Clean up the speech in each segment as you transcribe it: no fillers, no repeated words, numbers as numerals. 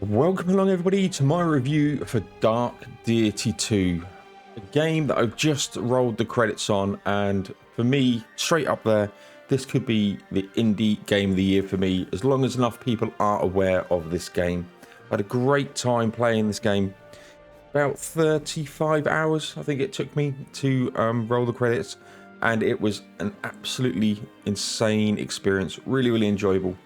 Welcome along everybody to my review for Dark Deity 2, a game that I've just rolled the credits on, and for me, straight up there, this could be the indie game of the year for me, as long as enough people are aware of this game. I had a great time playing this game, about 35 hours I think it took me to roll the credits, and it was an absolutely insane experience, really enjoyable.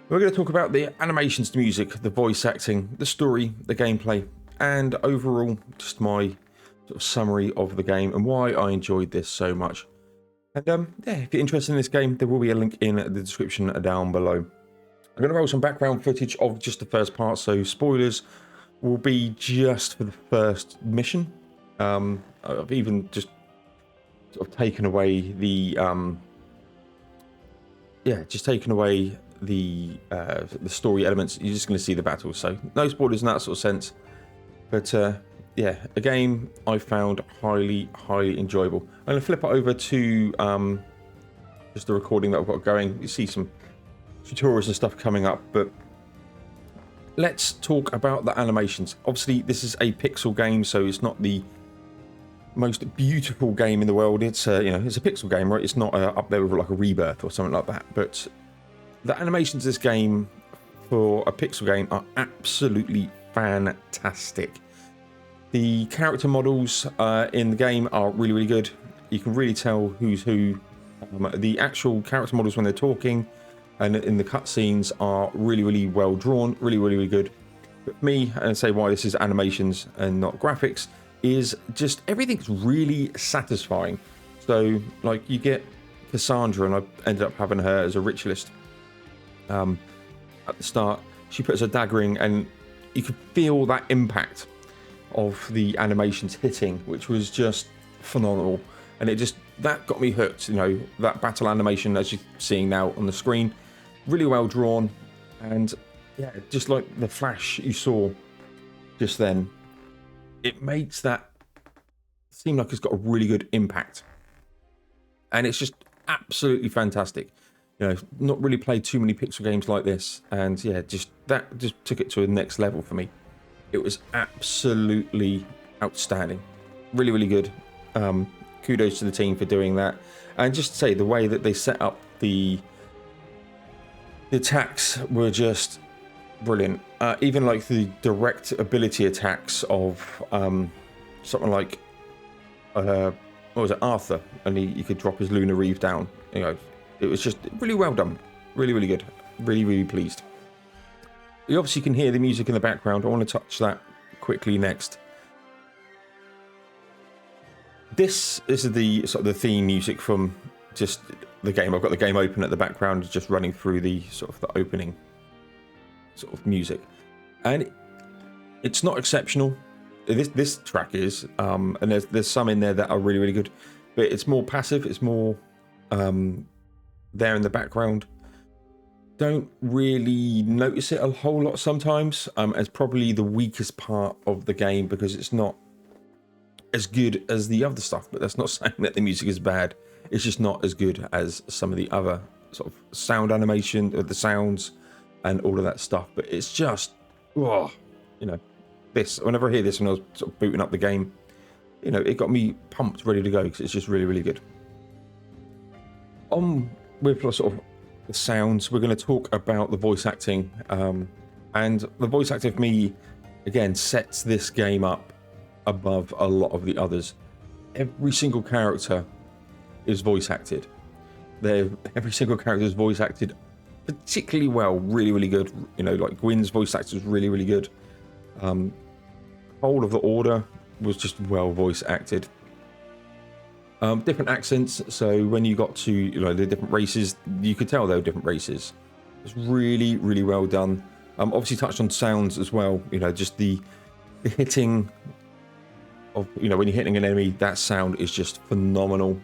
We're going to talk about the animations, the music, the voice acting, the story, the gameplay, and overall just my sort of summary of the game and why I enjoyed this so much. And yeah, if you're interested in this game, there will be a link in the description down below. I'm going to roll some background footage of just the first part, so spoilers will be just for the first mission. I've even just sort of taken away the the story elements. You're just going to see the battles, so no spoilers in that sort of sense. But yeah, a game I found highly enjoyable. I'm going to flip it over to just the recording that I've got going. You see some tutorials and stuff coming up, but let's talk about the animations. Obviously this is a pixel game, so it's not the most beautiful game in the world. It's you know, it's a pixel game, right? It's not up there with like a Rebirth or something like that, but the animations of this game for a pixel game are absolutely fantastic. The character models in the game are really good. You can really tell who's who. The actual character models when they're talking and in the cutscenes are really well drawn, really good. But for me, and say why this is animations and not graphics, is just everything's really satisfying. So like you get Cassandra, and I ended up having her as a ritualist. At the start, she puts her dagger in, and you could feel that impact of the animations hitting, which was just phenomenal. And it just, that got me hooked. You know, that battle animation, as you're seeing now on the screen, really well drawn. And yeah, just like the flash you saw just then, it makes that seem like it's got a really good impact. And it's just absolutely fantastic. You know, not really played too many pixel games like this, and yeah, that just took it to a next level for me. It was absolutely outstanding, really good. Kudos to the team for doing that, and just to say the way that they set up the attacks were just brilliant. Even like the direct ability attacks of something like what was it, Arthur, and he could drop his lunar reeve down. You know, it was just really well done, really good, really pleased. You obviously can hear the music in the background. I want to touch that quickly next. This is the sort of the theme music from just the game. I've got the game open at the background, just running through the sort of the opening sort of music, and it's not exceptional. This track is, and there's some in there that are really good, but it's more passive. It's more there in the background. Don't really notice it a whole lot sometimes, as probably the weakest part of the game, because it's not as good as the other stuff. But that's not saying that the music is bad. It's just not as good as some of the other sort of sound animation, or the sounds and all of that stuff. But it's just, oh, you know, this, whenever I hear this when I was sort of booting up the game, you know, it got me pumped, ready to go, because it's just really good. With sort of the sounds, we're going to talk about the voice acting, and the voice acting for me again sets this game up above a lot of the others. Every single character is voice acted. Every single character is voice acted particularly well, really good. You know, like Gwyn's voice actor was really good. Whole of the Order was just well voice acted. Different accents, so when you got to, you know, the different races, you could tell they were different races. It's really well done. Obviously touched on sounds as well. You know, just the hitting of, you know, when you're hitting an enemy, that sound is just phenomenal.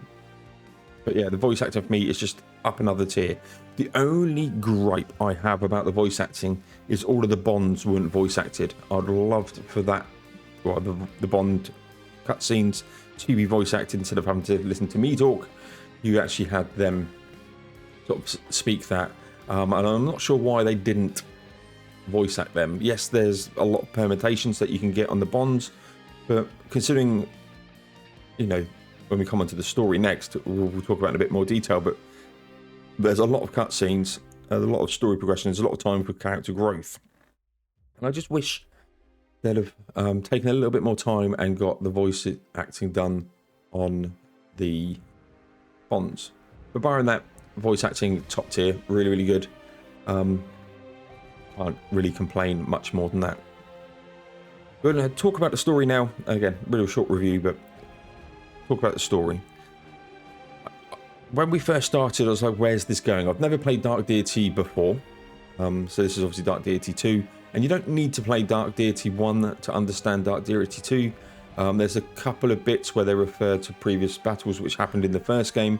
But yeah, the voice acting for me is just up another tier. The only gripe I have about the voice acting is all of the Bonds weren't voice acted. I'd loved for that, well, the Bond cutscenes to be voice acted instead of having to listen to me talk. You actually had them sort of speak that, and I'm not sure why they didn't voice act them. Yes, there's a lot of permutations that you can get on the bonds, but considering, you know, when we come onto the story next, we'll talk about it in a bit more detail, but there's a lot of cutscenes, a lot of story progression, there's a lot of time for character growth. And I just wish they'd have taken a little bit more time and got the voice acting done on the bonds. But barring that, voice acting, top tier, really, really good. Can't really complain much more than that. We're going to talk about the story now. Again, real short review, but talk about the story. When we first started, I was like, where's this going? I've never played Dark Deity before. So this is obviously Dark Deity 2. And you don't need to play Dark Deity 1 to understand Dark Deity 2. There's a couple of bits where they refer to previous battles which happened in the first game.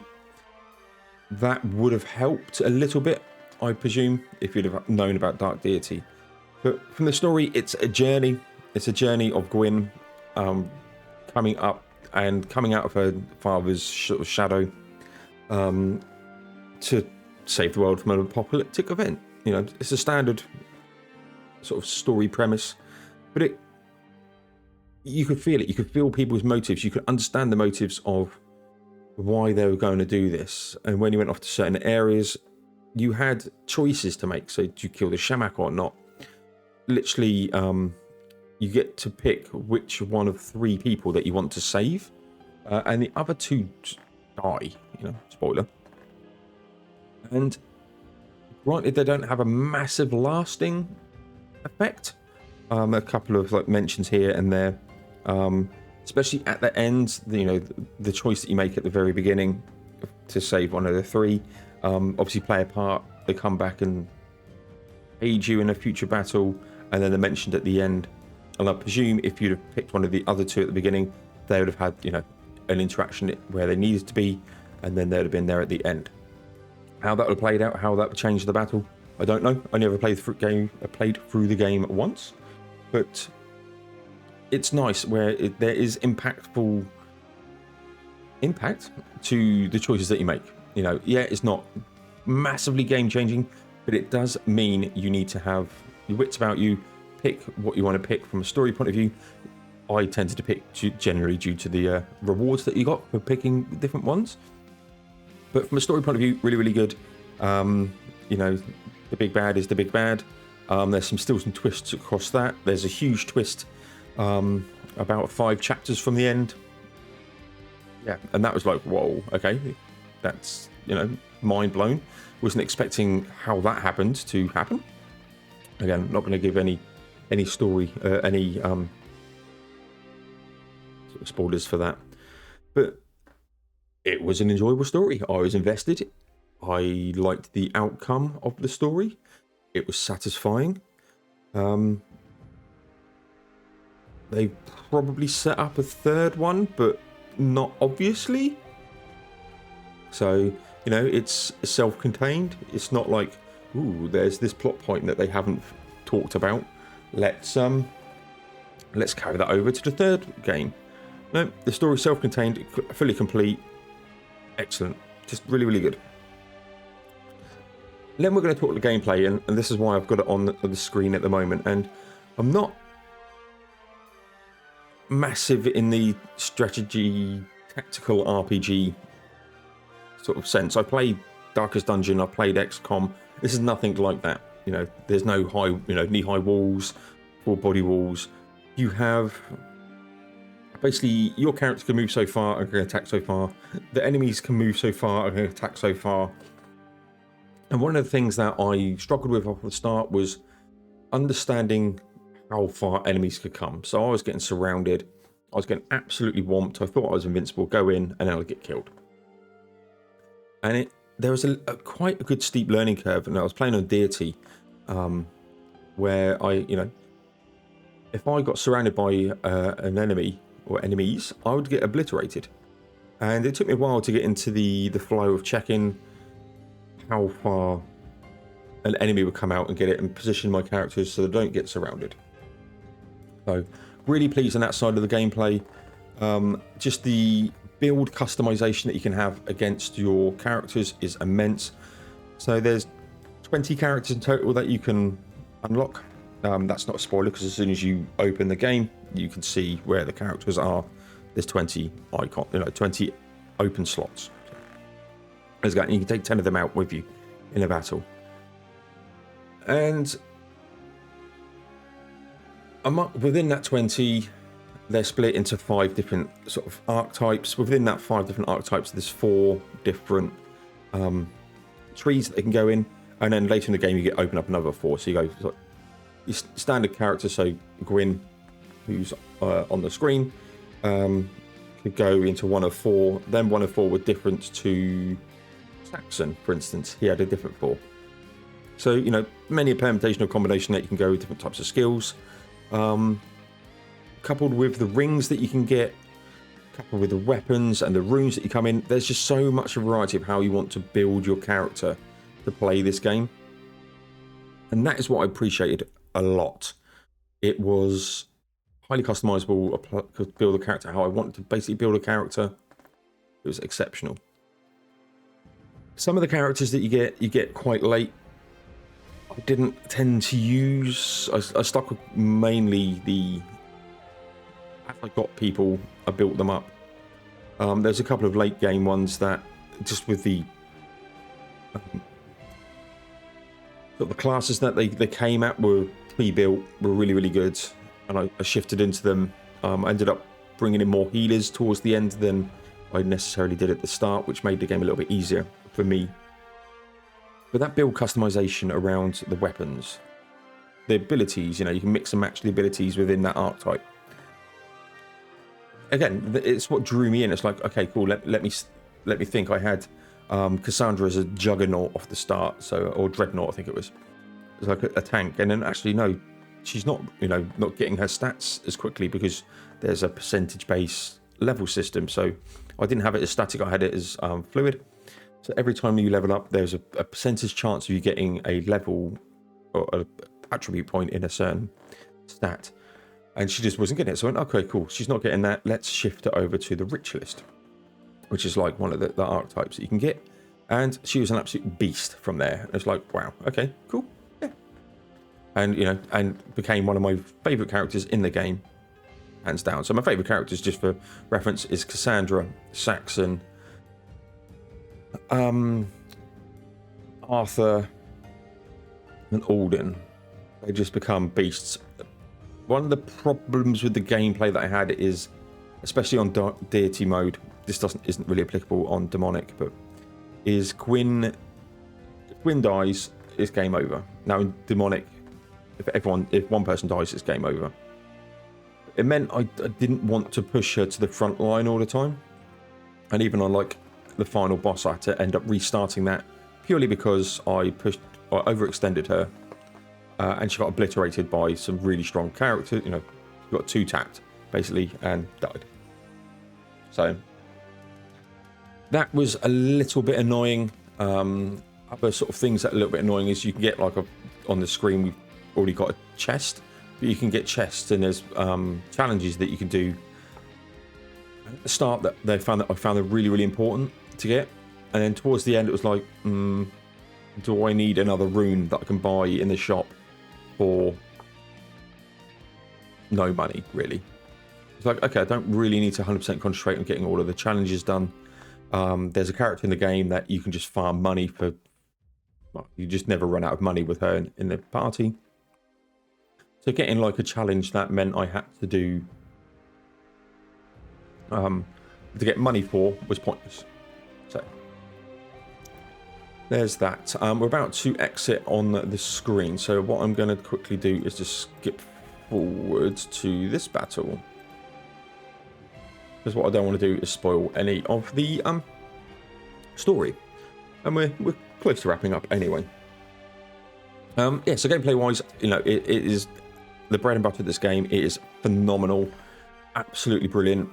That would have helped a little bit, I presume, if you'd have known about Dark Deity. But from the story, it's a journey. It's a journey of Gwyn coming up and coming out of her father's sort of shadow to save the world from an apocalyptic event. You know, it's a standard sort of story premise, but you could feel it. You could feel people's motives. You could understand the motives of why they were going to do this. And when you went off to certain areas, you had choices to make. So do you kill the shamak or not? Literally, you get to pick which one of 3 people that you want to save, and the other 2 die. You know, spoiler. And granted, they don't have a massive lasting effect. A couple of like mentions here and there. Especially at the end, you know, the choice that you make at the very beginning to save one of the 3, obviously play a part. They come back and aid you in a future battle, and then they're mentioned at the end. And I presume if you'd have picked one of the other 2 at the beginning, they would have had, you know, an interaction where they needed to be, and then they'd have been there at the end. How that would have played out, how that would change the battle, I don't know. I never played through the game once, but it's nice where there is impactful impact to the choices that you make. You know, yeah, it's not massively game changing, but it does mean you need to have your wits about you, pick what you want to pick from a story point of view. I tended to pick generally due to the rewards that you got for picking different ones. But from a story point of view, really, really good. You know, the big bad is the big bad. There's still some twists across that. There's a huge twist about 5 chapters from the end. Yeah, and that was like, whoa, okay, that's, you know, mind blown. Wasn't expecting how that happened to happen. Again, not going to give any story, any sort of spoilers for that, but it was an enjoyable story. I was invested. I liked the outcome of the story. It was satisfying. They probably set up a 3rd one, but not obviously. So, you know, it's self-contained. It's not like, ooh, there's this plot point that they haven't talked about. Let's carry that over to the 3rd game. No, the story's self-contained, fully complete. Excellent. Just really, really good. Then we're going to talk the gameplay, and this is why I've got it on the screen at the moment. And I'm not massive in the strategy, tactical RPG sort of sense. I played Darkest Dungeon, I played XCOM. This is nothing like that. You know, there's no high, you know, knee-high walls, full body walls. You have basically your character can move so far and can attack so far. The enemies can move so far and can attack so far. And one of the things that I struggled with off the start was understanding how far enemies could come. So I was getting surrounded. I was getting absolutely whomped. I thought I was invincible. Go in and then I'd get killed. And there was quite a good steep learning curve. And I was playing on Deity, where you know, if I got surrounded by an enemy or enemies, I would get obliterated. And it took me a while to get into the flow of checking how far an enemy would come out and get it and position my characters so they don't get surrounded. So really pleased on that side of the gameplay. Just the build customization that you can have against your characters is immense. So there's 20 characters in total that you can unlock That's not a spoiler because as soon as you open the game, you can see where the characters are. There's 20 20 open slots. You can take 10 of them out with you in a battle. And within that 20, they're split into 5 different sort of archetypes. Within that 5 different archetypes, there's 4 different trees that they can go in. And then later in the game, you get open up another 4. So you go like, your standard character, so Gwyn, who's on the screen, could go into one of 4. Then one of 4 were different to Saxon, for instance. He had a different 4. So, many a permutation or combination that you can go with different types of skills. Coupled with the rings that you can get, coupled with the weapons and the runes that you come in, there's just so much variety of how you want to build your character to play this game. And that is what I appreciated a lot. It was highly customizable, could build a character how I wanted to basically build a character. It was exceptional. Some of the characters that you get quite late. I didn't tend to use. I stuck with mainly as I got people, I built them up. There's a couple of late game ones that just with the sort of the classes that they came at were pre-built, were really, really good, and I shifted into them. I ended up bringing in more healers towards the end than I necessarily did at the start, which made the game a little bit easier for me. But that build customization around the weapons, the abilities, you can mix and match the abilities within that archetype. Again, it's what drew me in. It's like, okay, cool. Let me think. I had Cassandra as a juggernaut off the start, or dreadnought, I think it was. It's like a tank, and then actually no, she's not. Not getting her stats as quickly because there's a percentage-based level system. So I didn't have it as static. I had it as fluid. So every time you level up, there's a percentage chance of you getting a level or an attribute point in a certain stat. And she just wasn't getting it. So I went, okay, cool. She's not getting that. Let's shift it over to the rich list, which is like one of the archetypes that you can get. And she was an absolute beast from there. It's like, wow, okay, cool. Yeah. And, and became one of my favorite characters in the game, hands down. So my favorite characters, just for reference, is Cassandra, Saxon, Arthur, and Alden. They just become beasts. One of the problems with the gameplay that I had is, especially on Dark Deity mode, this isn't really applicable on Demonic, but is Gwyn. If Gwyn dies, it's game over. Now in Demonic, if one person dies, it's game over. It meant I didn't want to push her to the front line all the time, and even on like the final boss, I had to end up restarting that purely because I overextended her, and she got obliterated by some really strong characters. Got 2 tapped basically and died. So that was a little bit annoying. Other sort of things that are a little bit annoying is you can get like on the screen we've already got a chest, but you can get chests and there's challenges that you can do at the start that I found are really, really important to get, and then towards the end it was like, do I need another rune that I can buy in the shop for no money, really? It's like, okay, I don't really need to 100% concentrate on getting all of the challenges done. There's a character in the game that you can just farm money for. Well, you just never run out of money with her in the party. So getting like a challenge that meant I had to do to get money for was pointless. So there's that. We're about to exit on the screen. So what I'm going to quickly do is just skip forward to this battle, because what I don't want to do is spoil any of the story, and we're close to wrapping up anyway. So gameplay wise, it is the bread and butter of this game. It is phenomenal, absolutely brilliant.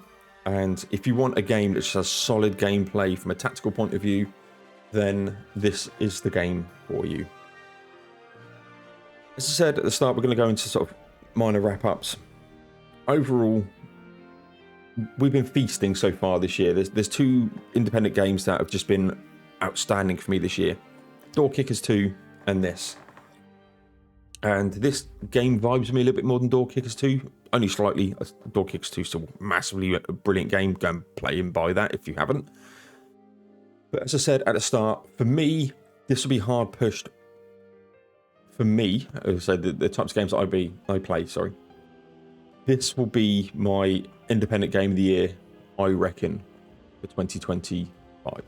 And if you want a game that just has solid gameplay from a tactical point of view, then this is the game for you. As I said at the start, we're going to go into sort of minor wrap-ups. Overall, we've been feasting so far this year. There's 2 independent games that have just been outstanding for me this year. Door Kickers 2 and this. And this game vibes me a little bit more than Door Kickers 2, only slightly. Door Kickers 2 is still massively a brilliant game. Go and play and buy that if you haven't. But as I said at the start, for me, this will be hard pushed. For me, so the types of games that I play, sorry. This will be my independent game of the year, I reckon, for 2025.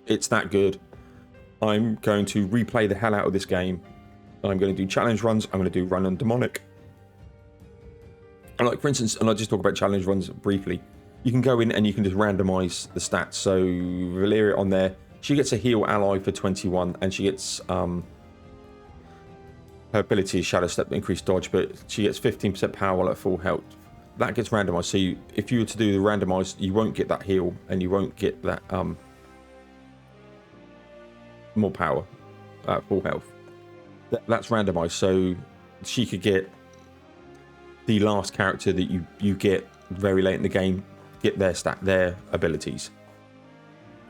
It's that good. I'm going to replay the hell out of this game. I'm going to do challenge runs. I'm going to do run on demonic. And like, for instance, and I'll just talk about challenge runs briefly. You can go in and you can just randomize the stats. So Valeria on there, she gets a heal ally for 21, and she gets her ability is Shadow Step, increased dodge, but she gets 15% power while at full health. That gets randomized. So if you were to do the randomized, you won't get that heal, and you won't get that more power at full health. That's randomized. So she could get the last character that you get very late in the game, get their abilities.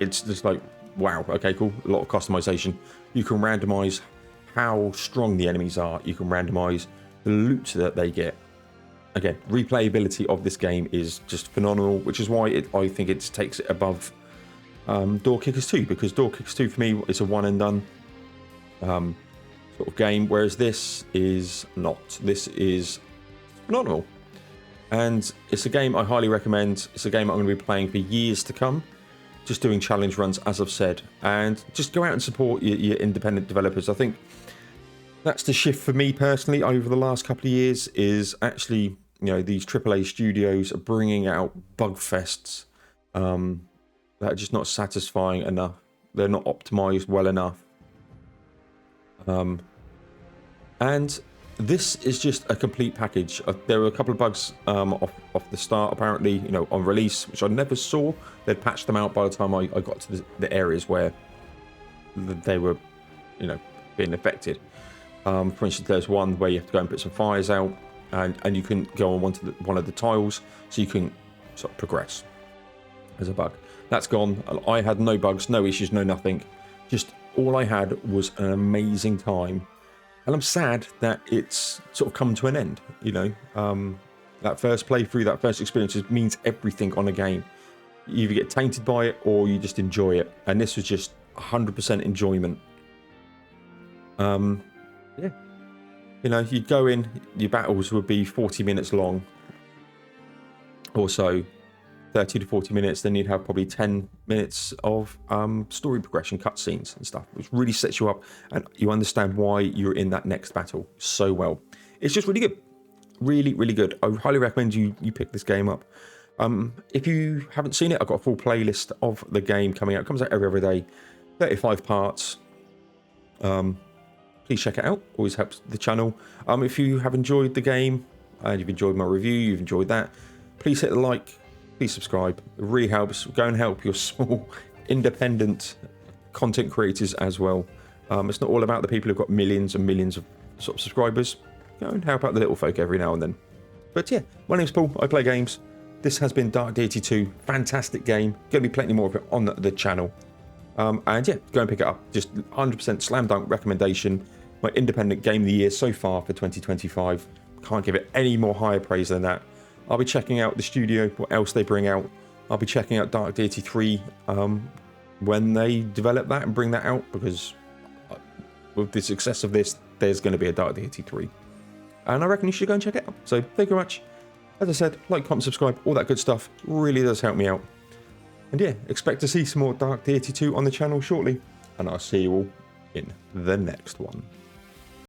It's just like, wow, okay, cool. A lot of customization. You can randomize how strong the enemies are. You can randomize the loot that they get. Again, replayability of this game is just phenomenal, which is why I think it takes it above Door Kickers 2, because Door Kickers 2 for me is a one and done sort of game, whereas this is not. This is phenomenal, and it's a game I highly recommend. It's a game I'm going to be playing for years to come, just doing challenge runs, as I've said, and just go out and support your independent developers. I think that's the shift for me personally over the last couple of years, is actually, you know, these AAA studios are bringing out bug fests that are just not satisfying enough. They're not optimized well enough. And this is just a complete package. There were a couple of bugs off the start, apparently, you know, on release, which I never saw. They'd patched them out by the time I got to the areas where they were, you know, being affected. For instance, there's one where you have to go and put some fires out, and you couldn't go on one of the tiles, so you couldn't sort of progress. As a bug. That's gone. I had no bugs, no issues, no nothing. Just all I had was an amazing time. And I'm sad that it's sort of come to an end, you know. That first playthrough, that first experience means everything on a game. You either get tainted by it or you just enjoy it. And this was just 100% enjoyment. Yeah. You know, you'd go in, your battles would be 40 minutes long or so. 30 to 40 minutes, then you'd have probably 10 minutes of story progression, cutscenes and stuff, which really sets you up and you understand why you're in that next battle so well. It's just really good. Really, really good. I highly recommend you pick this game up. If you haven't seen it, I've got a full playlist of the game coming out. It comes out every other day, 35 parts. Please check it out. Always helps the channel. If you have enjoyed the game and you've enjoyed my review, you've enjoyed that, please hit the like. Please subscribe. It really helps. Go and help your small independent content creators as well. It's not all about the people who've got millions and millions of sort of subscribers. Go and help out the little folk every now and then. But yeah, my name's Paul. I play games. This has been Dark Deity 2. Fantastic game. Going to be plenty more of it on the channel. And yeah, go and pick it up. Just 100% slam dunk recommendation. My independent game of the year so far for 2025. Can't give it any more higher praise than that. I'll be checking out the studio, what else they bring out. I'll be checking out Dark Deity 3 when they develop that and bring that out, because with the success of this, there's going to be a Dark Deity 3. And I reckon you should go and check it out. So thank you very much. As I said, like, comment, subscribe, all that good stuff. Really does help me out. And yeah, expect to see some more Dark Deity 2 on the channel shortly. And I'll see you all in the next one.